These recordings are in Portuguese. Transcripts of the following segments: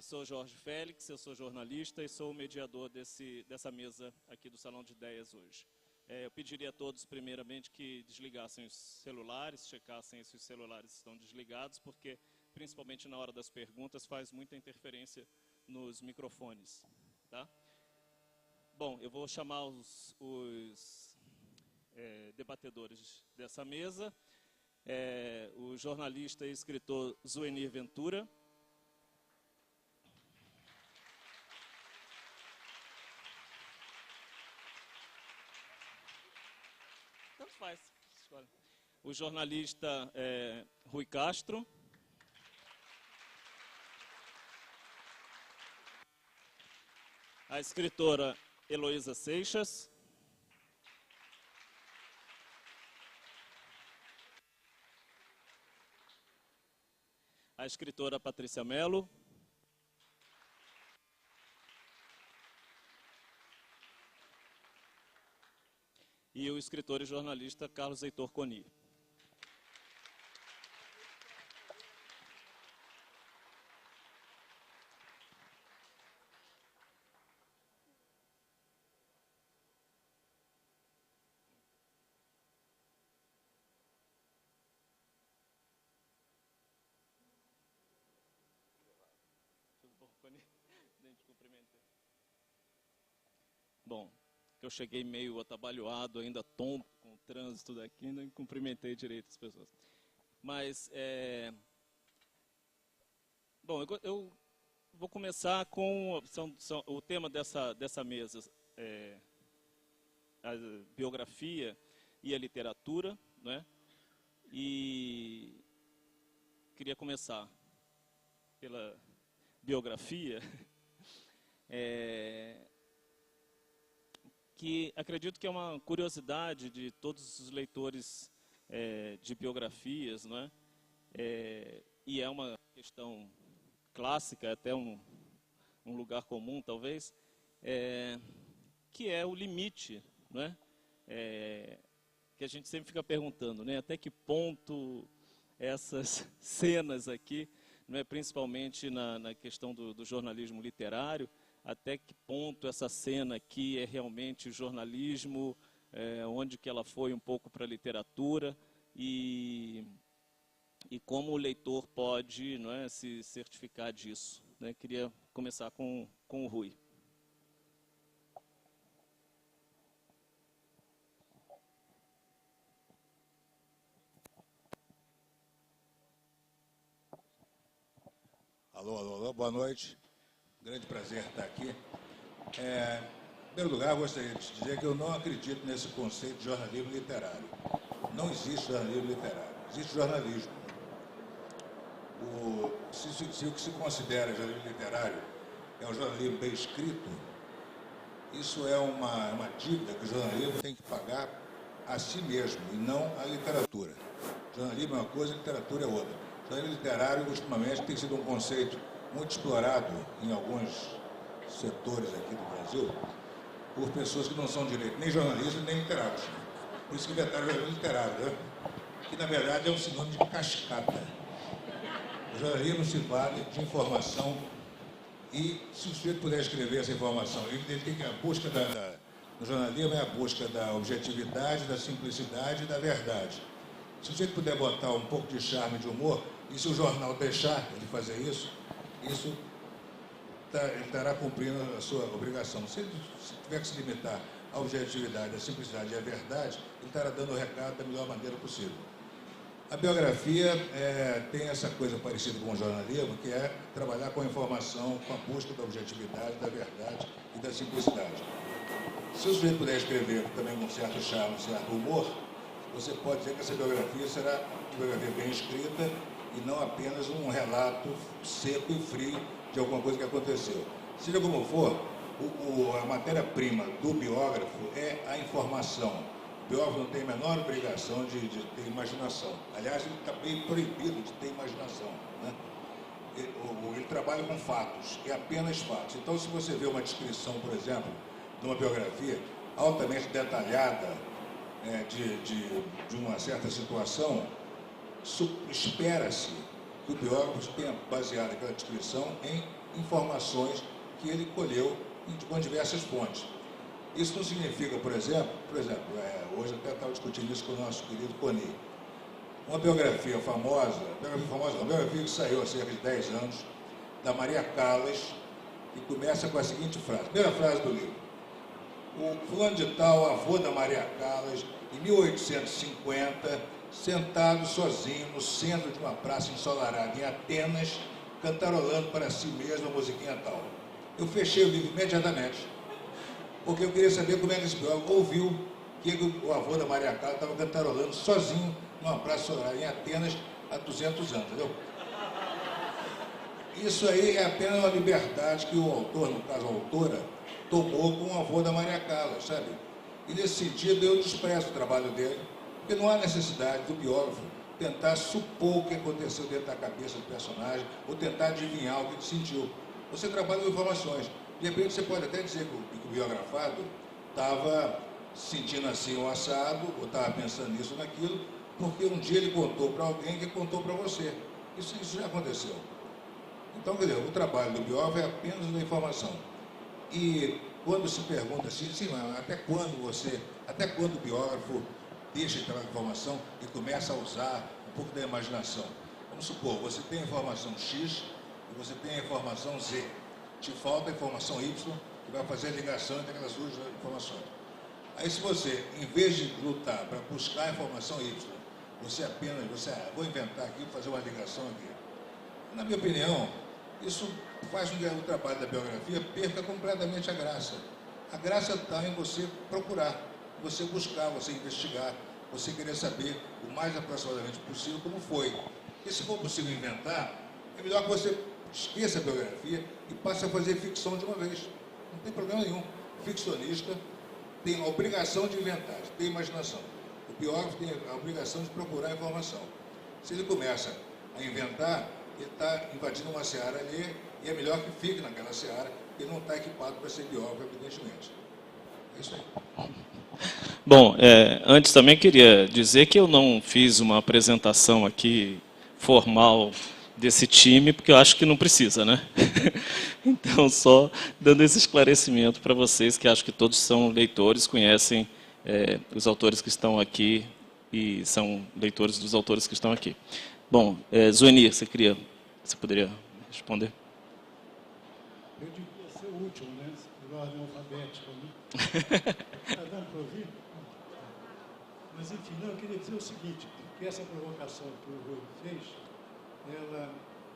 sou Jorge Félix, eu sou jornalista e sou o mediador dessa mesa aqui do Salão de Ideias hoje. Eu pediria a todos, primeiramente, que desligassem os celulares, checassem se os celulares estão desligados, porque, principalmente na hora das perguntas, faz muita interferência nos microfones. Tá? Bom, eu vou chamar os debatedores dessa mesa. O jornalista e escritor Zuenir Ventura. Tanto faz. Escolhe. O jornalista Rui Castro. A escritora Heloísa Seixas. A escritora Patrícia Mello. E o escritor e jornalista Carlos Heitor Coni. Bom, eu cheguei meio atabalhoado, ainda tonto com o trânsito daqui, não cumprimentei direito as pessoas. Mas, bom, eu vou começar com o tema dessa mesa, a biografia e a literatura, né? E queria começar pela biografia, que acredito que é uma curiosidade de todos os leitores de biografias, não é? E é uma questão clássica, até um lugar comum, talvez, que é o limite, não é? Que a gente sempre fica perguntando, né? Até que ponto essas cenas aqui, não é? Principalmente na questão do jornalismo literário, até que ponto essa cena aqui é realmente jornalismo, onde que ela foi um pouco para a literatura e como o leitor pode, não é, se certificar disso, né? Queria começar com o Rui. Alô, boa noite. Grande prazer estar aqui. Em primeiro lugar, gostaria de dizer que eu não acredito nesse conceito de jornalismo literário. Não existe jornalismo literário, existe jornalismo. Se o que se considera jornalismo literário é um jornalismo bem escrito, isso é uma dívida que o jornalismo tem que pagar a si mesmo e não à literatura. Jornalismo é uma coisa, literatura é outra. Jornalismo literário, ultimamente, tem sido um conceito muito explorado em alguns setores aqui do Brasil por pessoas que não são direito, nem jornalistas, nem literatos. Por isso que inventaram o jornalismo literário, né? Que, na verdade, é um sinônimo de cascata. O jornalismo se vale de informação e, se o sujeito puder escrever essa informação, ele tem que a busca no jornalismo é a busca da objetividade, da simplicidade e da verdade. Se o sujeito puder botar um pouco de charme, de humor, e se o jornal deixar ele fazer isso ele estará cumprindo a sua obrigação. Se ele tiver que se limitar à objetividade, à simplicidade e à verdade, ele estará dando o recado da melhor maneira possível. A biografia tem essa coisa parecida com o jornalismo, que é trabalhar com a informação, com a busca da objetividade, da verdade e da simplicidade. Se o sujeito puder escrever também com um certo charme, um certo humor, você pode dizer que essa biografia será uma biografia bem escrita e não apenas um relato seco e frio de alguma coisa que aconteceu. Seja como for, a matéria-prima do biógrafo é a informação. O biógrafo não tem a menor obrigação de ter imaginação. Aliás, ele está bem proibido de ter imaginação, né? Ele trabalha com fatos, é apenas fatos. Então, se você vê uma descrição, por exemplo, de uma biografia altamente detalhada de uma certa situação, espera-se que o biógrafo tenha baseado aquela descrição em informações que ele colheu com diversas fontes. Isso não significa, por exemplo, hoje até estava discutindo isso com o nosso querido Coni, uma biografia famosa, uma biografia que saiu há cerca de 10 anos, da Maria Callas, e começa com a seguinte frase, primeira frase do livro: o fulano de tal, avô da Maria Callas, em 1850, sentado sozinho no centro de uma praça ensolarada em Atenas, cantarolando para si mesmo a musiquinha tal. Eu fechei o livro imediatamente, porque eu queria saber como é que esse biógrafo ouviu que o avô da Maria Callas estava cantarolando sozinho numa praça ensolarada em Atenas há 200 anos, entendeu? Isso aí é apenas uma liberdade que o autor, no caso a autora, tomou com o avô da Maria Callas, sabe? E nesse sentido eu desprezo o trabalho dele, porque não há necessidade do biógrafo tentar supor o que aconteceu dentro da cabeça do personagem, ou tentar adivinhar o que ele sentiu. Você trabalha com informações. De repente você pode até dizer que o biografado estava sentindo assim o assado, ou estava pensando nisso ou naquilo, porque um dia ele contou para alguém que contou para você. Isso já aconteceu. Então, quer dizer, o trabalho do biógrafo é apenas uma informação. E quando se pergunta assim, sim, mas até quando o biógrafo deixa de trabalhar com informação e começa a usar um pouco da imaginação? Vamos supor, você tem a informação X e você tem a informação Z. Te falta a informação Y, que vai fazer a ligação entre aquelas duas informações. Aí se você, em vez de lutar para buscar a informação Y, vou inventar aqui, fazer uma ligação aqui. Na minha opinião, isso faz com que o trabalho da biografia perca completamente a graça. A graça está em você procurar, você buscar, você investigar, você querer saber o mais aproximadamente possível como foi. E se for possível inventar, é melhor que você esqueça a biografia e passe a fazer ficção de uma vez. Não tem problema nenhum. O ficcionista tem a obrigação de inventar, de ter imaginação. O biógrafo tem a obrigação de procurar informação. Se ele começa a inventar, ele está invadindo uma seara ali, e é melhor que fique naquela seara, porque não está equipado para ser biógrafo, evidentemente. É isso aí. Bom, antes também queria dizer que eu não fiz uma apresentação aqui formal desse time, porque eu acho que não precisa, né? Então, só dando esse esclarecimento para vocês, que acho que todos são leitores, conhecem os autores que estão aqui e são leitores dos autores que estão aqui. Bom, Zuenir, você poderia responder? Eu devia ser o último, né? Por ordem alfabética, né? Está dando para ouvir? Mas, enfim, eu queria dizer o seguinte, que essa provocação que o Rui fez, ela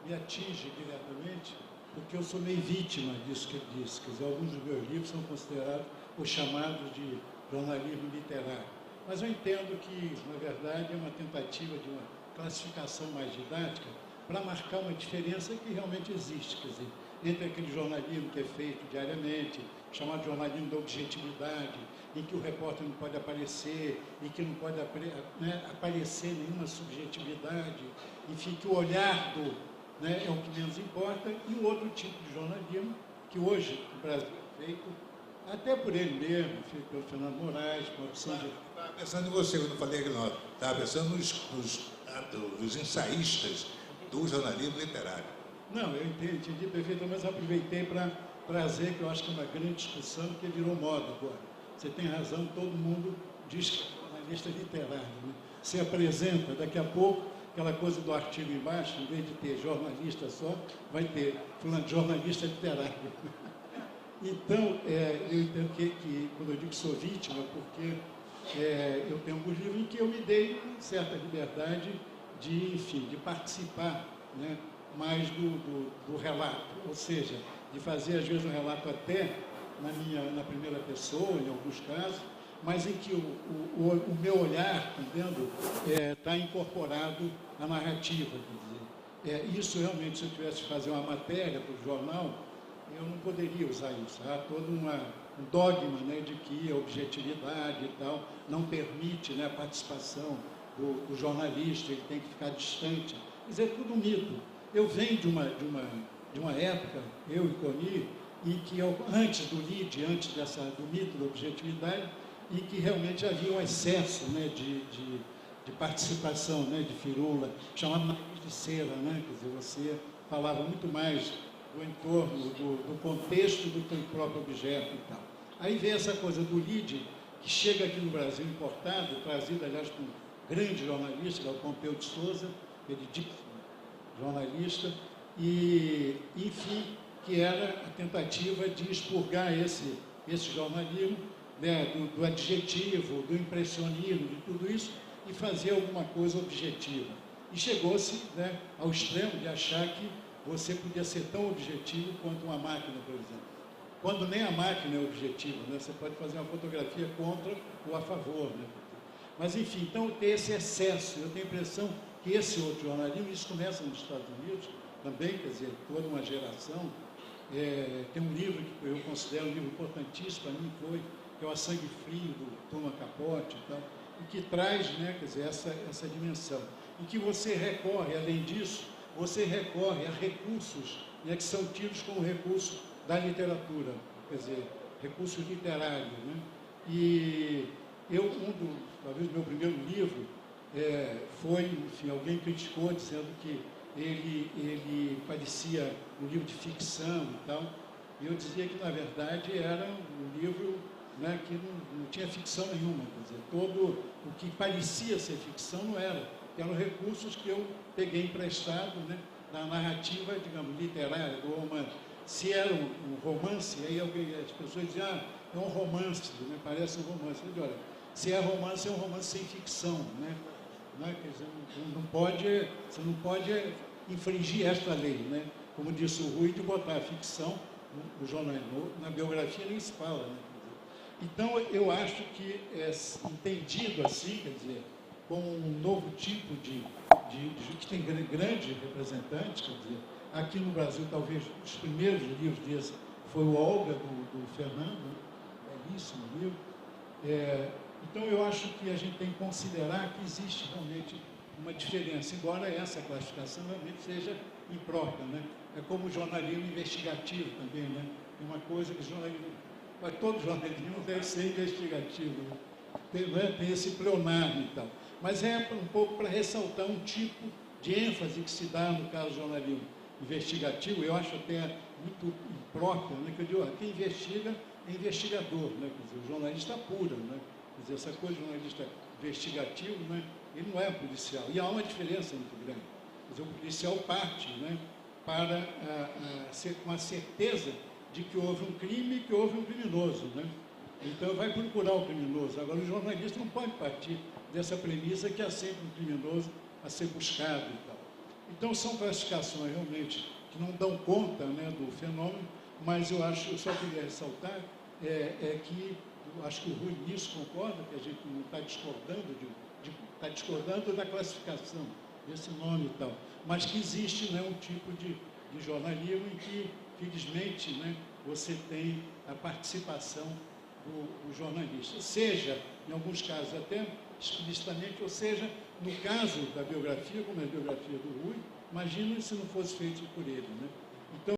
me atinge diretamente, porque eu sou meio vítima disso que ele disse. Quer dizer, alguns dos meus livros são considerados os chamados de jornalismo literário. Mas eu entendo que, na verdade, é uma tentativa de uma classificação mais didática para marcar uma diferença que realmente existe, quer dizer, entre aquele jornalismo que é feito diariamente, chamado jornalismo da objetividade, em que o repórter não pode aparecer, em que não pode aparecer nenhuma subjetividade, enfim, que o olhar é o que menos importa, e o outro tipo de jornalismo, que hoje no Brasil é feito, até por ele mesmo, feito pelo Fernando Moraes, com a opção de... Estava pensando em você, quando eu falei que não, estava pensando nos ensaístas do jornalismo literário. Não, eu entendi perfeito, mas aproveitei para trazer, que eu acho que é uma grande discussão, que virou moda agora. Você tem razão, todo mundo diz que é jornalista literário, né? Se apresenta, daqui a pouco, aquela coisa do artigo embaixo, em vez de ter jornalista só, vai ter fulano, jornalista literário. Então, eu entendo que, quando eu digo que sou vítima, porque eu tenho alguns livros em que eu me dei certa liberdade de, enfim, de participar, né, mais do relato, ou seja, de fazer, às vezes, um relato até na primeira pessoa, em alguns casos, mas em que o meu olhar, entendendo, está incorporado à narrativa. Quer dizer, isso realmente, se eu tivesse que fazer uma matéria para o jornal, eu não poderia usar isso. Há todo um dogma, né, de que a objetividade e tal não permite, né, a participação do jornalista, ele tem que ficar distante. Quer dizer, é tudo um mito. Eu venho de uma época, eu e Coni, em que antes do LID, antes do mito da objetividade, em que realmente havia um excesso, né, de participação, né, de firula, chamado nariz de cera, né? Quer dizer, você falava muito mais do entorno, do contexto do teu próprio objeto e tal. Aí vem essa coisa do lead, que chega aqui no Brasil importado, trazido, aliás, por um grande jornalista, que é o Pompeu de Souza, ele jornalista, e, enfim, que era a tentativa de expurgar esse jornalismo, né, do adjetivo, do impressionismo, de tudo isso, e fazer alguma coisa objetiva. E chegou-se, né, ao extremo de achar que você podia ser tão objetivo quanto uma máquina, por exemplo. Quando nem a máquina é objetiva, né, você pode fazer uma fotografia contra ou a favor. Né? Mas, enfim, então tem esse excesso. Eu tenho a impressão que esse outro jornalismo, isso começa nos Estados Unidos também, quer dizer, toda uma geração. Tem um livro que eu considero um livro importantíssimo para mim, que é o A Sangue Frio, do Truman Capote e tal, e que traz, né, quer dizer, essa dimensão. Em que você recorre, além disso, você recorre a recursos, né, que são tidos como recurso da literatura, quer dizer, recursos literários. Né? E talvez o meu primeiro livro foi, enfim, alguém criticou dizendo que ele parecia um livro de ficção e tal, e eu dizia que, na verdade, era um livro, né, que não tinha ficção nenhuma, quer dizer, todo o que parecia ser ficção não era, eram recursos que eu peguei emprestado, né, da narrativa, digamos, literária, do romance. Se era um romance, aí as pessoas diziam, é um romance, né, parece um romance. Eu digo, olha, se é romance, é um romance sem ficção, né? Quer dizer, você não pode infringir esta lei, né? Como disse o Rui, de botar a ficção no jornalismo, na biografia nem se fala. Né? Então, eu acho que, entendido assim, quer dizer, como um novo tipo que tem grandes representantes, quer dizer, aqui no Brasil, talvez, os primeiros livros desse foi o Olga, do Fernando, belíssimo livro. Então, eu acho que a gente tem que considerar que existe realmente uma diferença, embora essa classificação realmente seja imprópria, né? É como o jornalismo investigativo também, né? É uma coisa que todo jornalismo deve ser investigativo, né? Tem esse pleonasmo e tal. Mas é um pouco para ressaltar um tipo de ênfase que se dá no caso do jornalismo investigativo, eu acho até muito impróprio, né? Que eu digo, quem investiga é investigador, né? Quer dizer, o jornalista apura, né? Quer dizer, essa coisa de jornalista investigativo, né? Ele não é policial. E há uma diferença muito grande. Quer dizer, o policial parte, né, para ser com a certeza de que houve um crime e que houve um criminoso. Né? Então, vai procurar o criminoso. Agora, o jornalista não pode partir dessa premissa que há sempre um criminoso a ser buscado e tal. Então, são classificações realmente que não dão conta, né, do fenômeno, mas eu só queria ressaltar que eu acho que o Rui nisso concorda, que a gente não está discordando da classificação, desse nome e tal, mas que existe, né, um tipo de jornalismo em que, felizmente, né, você tem a participação do jornalista, seja, em alguns casos, até explicitamente, ou seja, no caso da biografia, como é a biografia do Rui, imagina se não fosse feito por ele. Né? Então,